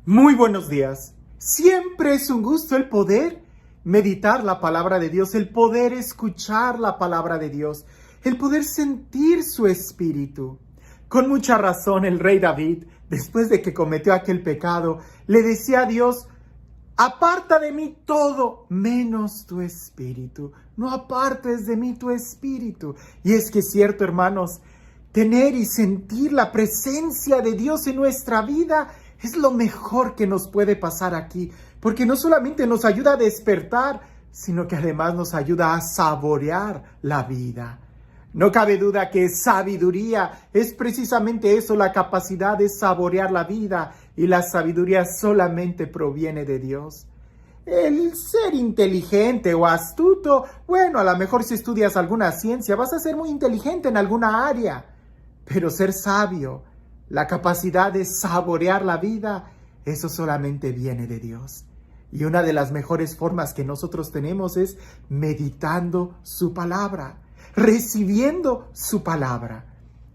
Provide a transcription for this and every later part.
Muy buenos días. Siempre es un gusto el poder meditar la palabra de Dios, el poder escuchar la palabra de Dios, el poder sentir su espíritu. Con mucha razón el rey David, después de que cometió aquel pecado, le decía a Dios: aparta de mí todo menos tu espíritu. No apartes de mí tu espíritu. Y es que es cierto, hermanos, tener y sentir la presencia de Dios en nuestra vida es lo mejor que nos puede pasar aquí, porque no solamente nos ayuda a despertar, sino que además nos ayuda a saborear la vida. No cabe duda que sabiduría es precisamente eso, la capacidad de saborear la vida, y la sabiduría solamente proviene de Dios. El ser inteligente o astuto, bueno, a lo mejor si estudias alguna ciencia vas a ser muy inteligente en alguna área, pero ser sabio, la capacidad de saborear la vida, eso solamente viene de Dios. Y una de las mejores formas que nosotros tenemos es meditando su palabra, recibiendo su palabra.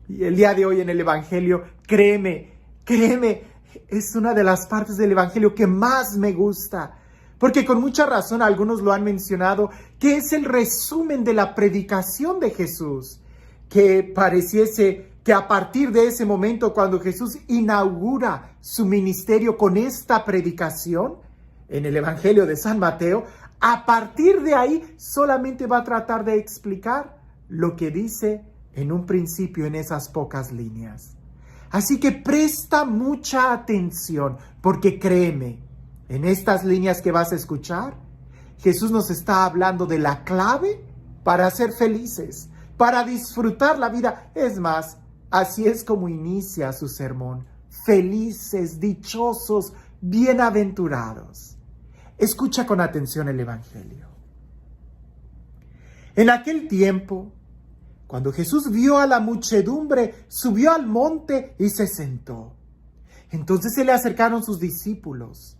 Y el día de hoy en el Evangelio, créeme, es una de las partes del Evangelio que más me gusta. Porque con mucha razón algunos lo han mencionado, que es el resumen de la predicación de Jesús. Que pareciese que a partir de ese momento, cuando Jesús inaugura su ministerio con esta predicación, en el Evangelio de San Mateo, a partir de ahí solamente va a tratar de explicar lo que dice en un principio en esas pocas líneas. Así que presta mucha atención, porque créeme, en estas líneas que vas a escuchar, Jesús nos está hablando de la clave para ser felices, para disfrutar la vida. Es más, así es como inicia su sermón: felices, dichosos, bienaventurados. Escucha con atención el Evangelio. En aquel tiempo, cuando Jesús vio a la muchedumbre, subió al monte y se sentó. Entonces se le acercaron sus discípulos.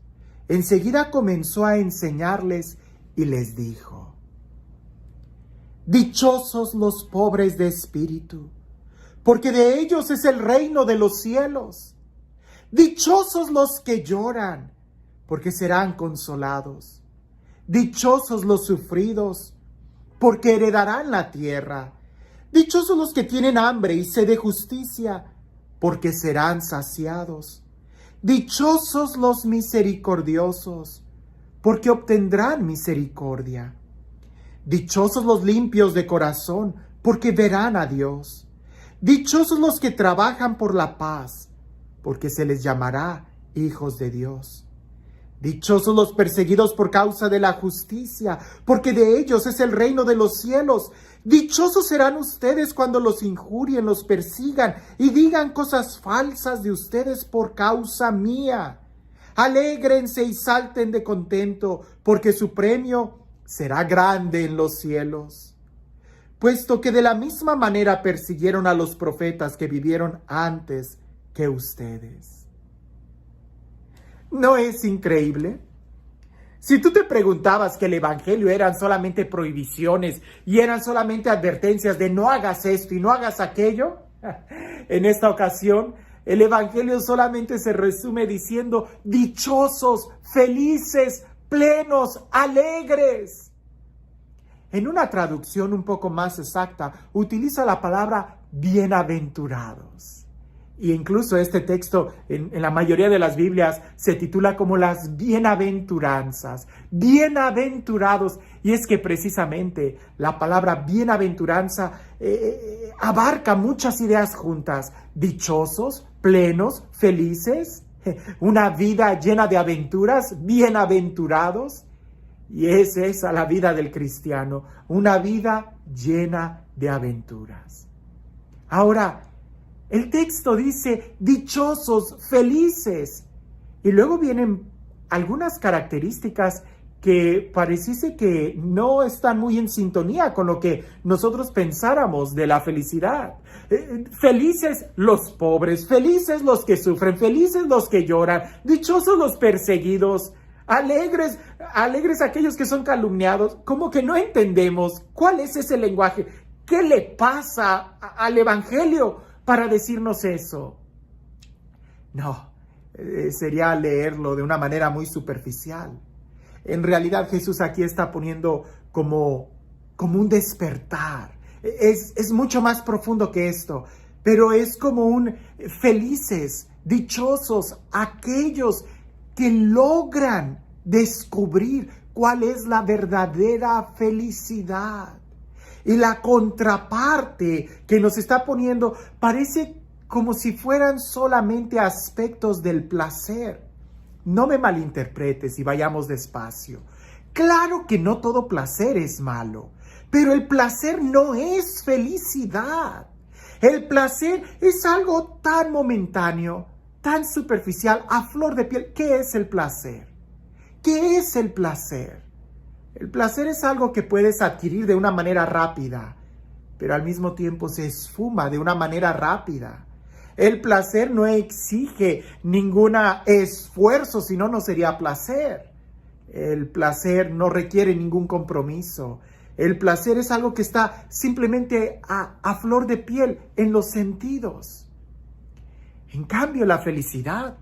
Enseguida comenzó a enseñarles y les dijo: dichosos los pobres de espíritu, porque de ellos es el reino de los cielos. Dichosos los que lloran, porque serán consolados. Dichosos los sufridos, porque heredarán la tierra. Dichosos los que tienen hambre y sed de justicia, porque serán saciados. Dichosos los misericordiosos, porque obtendrán misericordia. Dichosos los limpios de corazón, porque verán a Dios. Dichosos los que trabajan por la paz, porque se les llamará hijos de Dios. Dichosos los perseguidos por causa de la justicia, porque de ellos es el reino de los cielos. Dichosos serán ustedes cuando los injurien, los persigan y digan cosas falsas de ustedes por causa mía. Alégrense y salten de contento, porque su premio será grande en los cielos. Puesto que de la misma manera persiguieron a los profetas que vivieron antes que ustedes. ¿No es increíble? Si tú te preguntabas que el Evangelio eran solamente prohibiciones y eran solamente advertencias de no hagas esto y no hagas aquello, en esta ocasión el Evangelio solamente se resume diciendo: dichosos, felices, plenos, alegres. En una traducción un poco más exacta, utiliza la palabra bienaventurados. Y incluso este texto en la mayoría de las Biblias se titula como las bienaventuranzas. Bienaventurados. Y es que precisamente la palabra bienaventuranza abarca muchas ideas juntas. Dichosos, plenos, felices, una vida llena de aventuras, bienaventurados. Y es esa la vida del cristiano, una vida llena de aventuras. Ahora, el texto dice dichosos, felices. Y luego vienen algunas características que pareciese que no están muy en sintonía con lo que nosotros pensáramos de la felicidad. Felices los pobres, felices los que sufren, felices los que lloran, dichosos los perseguidos, alegres aquellos que son calumniados. Como que no entendemos cuál es ese lenguaje. ¿Qué le pasa al Evangelio para decirnos eso? No, sería leerlo de una manera muy superficial. En realidad Jesús aquí está poniendo como un despertar. Es mucho más profundo que esto, pero es como un felices, dichosos aquellos que logran descubrir cuál es la verdadera felicidad. Y la contraparte que nos está poniendo parece como si fueran solamente aspectos del placer. No me malinterpretes y vayamos despacio. Claro que no todo placer es malo, pero el placer no es felicidad. El placer es algo tan momentáneo, tan superficial, a flor de piel. ¿Qué es el placer? ¿Qué es el placer? El placer es algo que puedes adquirir de una manera rápida, pero al mismo tiempo se esfuma de una manera rápida. El placer no exige ningún esfuerzo, si no, no sería placer. El placer no requiere ningún compromiso. El placer es algo que está simplemente a flor de piel en los sentidos. En cambio, la felicidad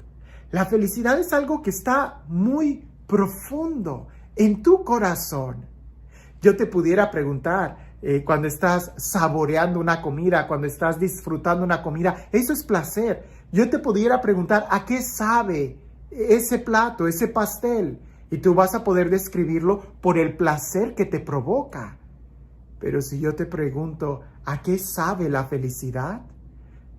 es algo que está muy profundo en tu corazón. Yo te pudiera preguntar, cuando estás saboreando una comida, cuando estás disfrutando una comida, eso es placer. Yo te pudiera preguntar, ¿a qué sabe ese plato, ese pastel? Y tú vas a poder describirlo por el placer que te provoca. Pero si yo te pregunto, ¿a qué sabe la felicidad?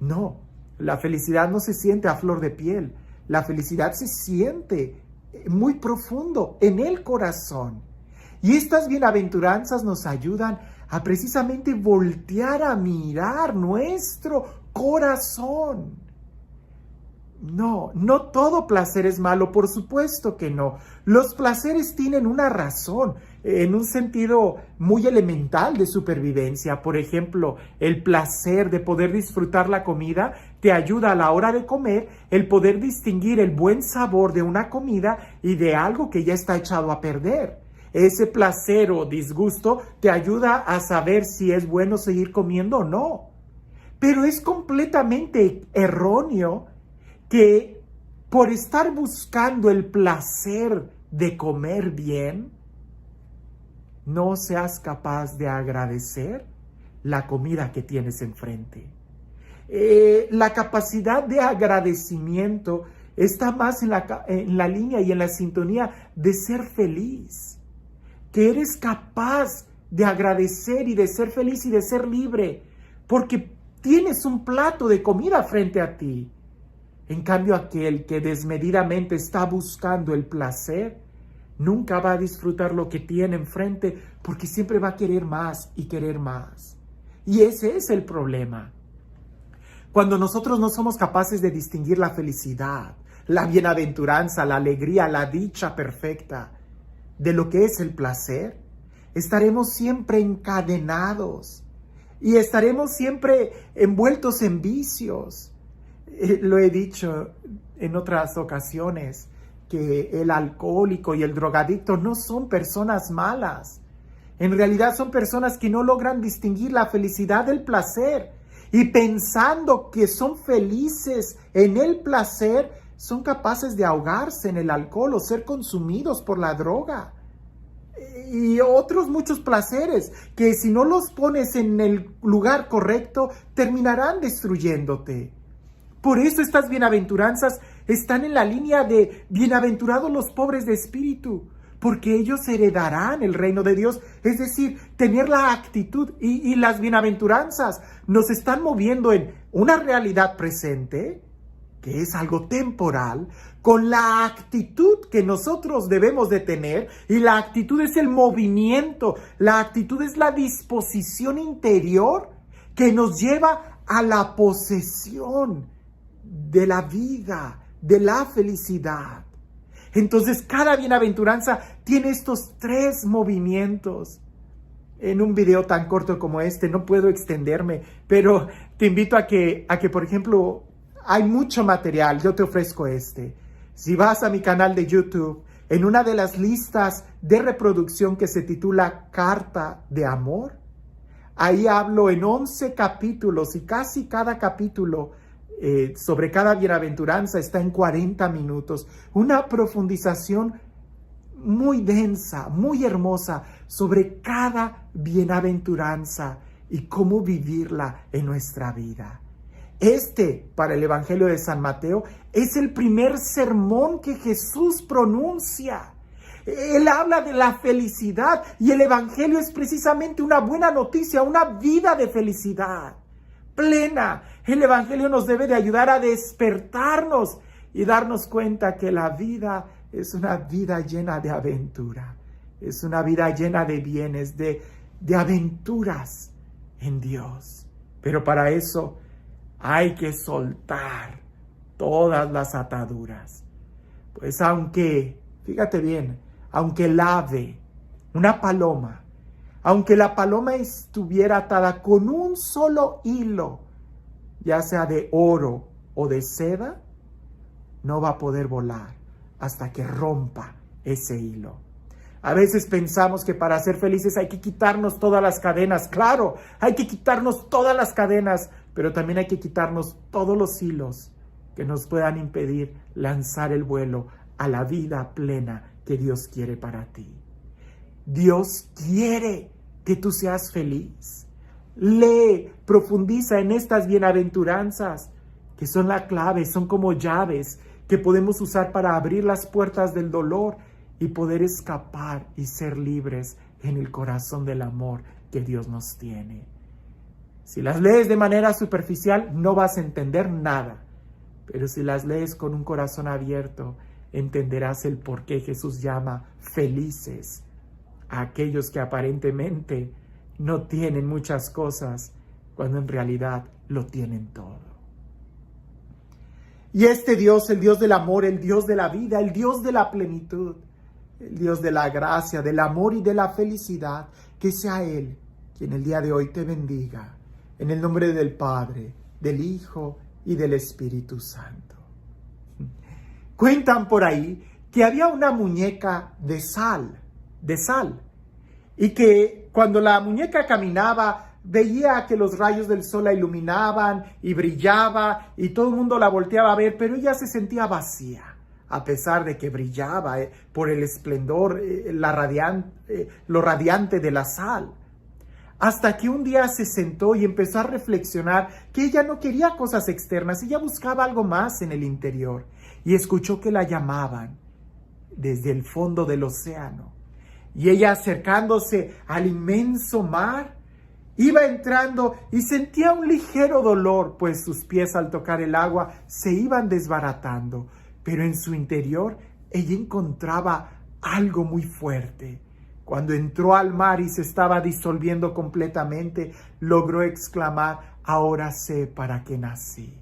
No, la felicidad no se siente a flor de piel. La felicidad se siente muy profundo en el corazón. Y estas bienaventuranzas nos ayudan a precisamente voltear a mirar nuestro corazón. No todo placer es malo, por supuesto que no. Los placeres tienen una razón, en un sentido muy elemental de supervivencia. Por ejemplo, el placer de poder disfrutar la comida te ayuda a la hora de comer, el poder distinguir el buen sabor de una comida y de algo que ya está echado a perder. Ese placer o disgusto te ayuda a saber si es bueno seguir comiendo o no. Pero es completamente erróneo que por estar buscando el placer de comer bien, no seas capaz de agradecer la comida que tienes enfrente. La capacidad de agradecimiento está más en la línea y en la sintonía de ser feliz. Que eres capaz de agradecer y de ser feliz y de ser libre, porque tienes un plato de comida frente a ti. En cambio, aquel que desmedidamente está buscando el placer, nunca va a disfrutar lo que tiene enfrente, porque siempre va a querer más y querer más. Y ese es el problema. Cuando nosotros no somos capaces de distinguir la felicidad, la bienaventuranza, la alegría, la dicha perfecta de lo que es el placer, estaremos siempre encadenados y estaremos siempre envueltos en vicios. Lo he dicho en otras ocasiones, que el alcohólico y el drogadicto no son personas malas. En realidad son personas que no logran distinguir la felicidad del placer. Y pensando que son felices en el placer, son capaces de ahogarse en el alcohol o ser consumidos por la droga. Y otros muchos placeres que si no los pones en el lugar correcto, terminarán destruyéndote. Por eso estas bienaventuranzas están en la línea de bienaventurados los pobres de espíritu, porque ellos heredarán el reino de Dios. Es decir, tener la actitud y las bienaventuranzas nos están moviendo en una realidad presente, que es algo temporal, con la actitud que nosotros debemos de tener, y la actitud es el movimiento, la actitud es la disposición interior que nos lleva a la posesión de la vida, de la felicidad. Entonces, cada bienaventuranza tiene estos tres movimientos. En un video tan corto como este no puedo extenderme, pero te invito a que por ejemplo, hay mucho material, yo te ofrezco este. Si vas a mi canal de YouTube, en una de las listas de reproducción que se titula Carta de Amor, ahí hablo en 11 capítulos y casi cada capítulo sobre cada bienaventuranza está en 40 minutos. Una profundización muy densa, muy hermosa sobre cada bienaventuranza y cómo vivirla en nuestra vida. Para el Evangelio de San Mateo, es el primer sermón que Jesús pronuncia. Él habla de la felicidad y el Evangelio es precisamente una buena noticia, una vida de felicidad plena. El Evangelio nos debe de ayudar a despertarnos y darnos cuenta que la vida es una vida llena de aventura, es una vida llena de bienes, de aventuras en Dios. Pero para eso hay que soltar todas las ataduras. Pues fíjate bien, aunque el ave, una paloma, aunque la paloma estuviera atada con un solo hilo, ya sea de oro o de seda, no va a poder volar hasta que rompa ese hilo. A veces pensamos que para ser felices hay que quitarnos todas las cadenas. Claro, hay que quitarnos todas las cadenas, pero también hay que quitarnos todos los hilos que nos puedan impedir lanzar el vuelo a la vida plena que Dios quiere para ti. Dios quiere que tú seas feliz. Lee, profundiza en estas bienaventuranzas, que son la clave, son como llaves que podemos usar para abrir las puertas del dolor y poder escapar y ser libres en el corazón del amor que Dios nos tiene. Si las lees de manera superficial, no vas a entender nada, pero si las lees con un corazón abierto, entenderás el por qué Jesús llama felices a aquellos que aparentemente no tienen muchas cosas, cuando en realidad lo tienen todo. Y este Dios, el Dios del amor, el Dios de la vida, el Dios de la plenitud, el Dios de la gracia, del amor y de la felicidad, que sea Él quien el día de hoy te bendiga, en el nombre del Padre, del Hijo y del Espíritu Santo. Cuentan por ahí que había una muñeca de sal, y que cuando la muñeca caminaba, veía que los rayos del sol la iluminaban y brillaba y todo el mundo la volteaba a ver, pero ella se sentía vacía, a pesar de que brillaba por el esplendor, lo radiante de la sal. Hasta que un día se sentó y empezó a reflexionar que ella no quería cosas externas, ella buscaba algo más en el interior, y escuchó que la llamaban desde el fondo del océano. Y ella, acercándose al inmenso mar, iba entrando y sentía un ligero dolor, pues sus pies al tocar el agua se iban desbaratando. Pero en su interior ella encontraba algo muy fuerte. Cuando entró al mar y se estaba disolviendo completamente, logró exclamar: ahora sé para qué nací.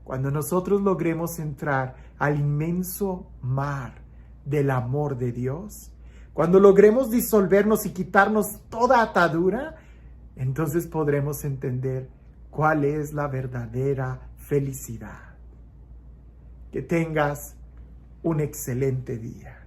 Cuando nosotros logremos entrar al inmenso mar del amor de Dios, cuando logremos disolvernos y quitarnos toda atadura, entonces podremos entender cuál es la verdadera felicidad. Que tengas un excelente día.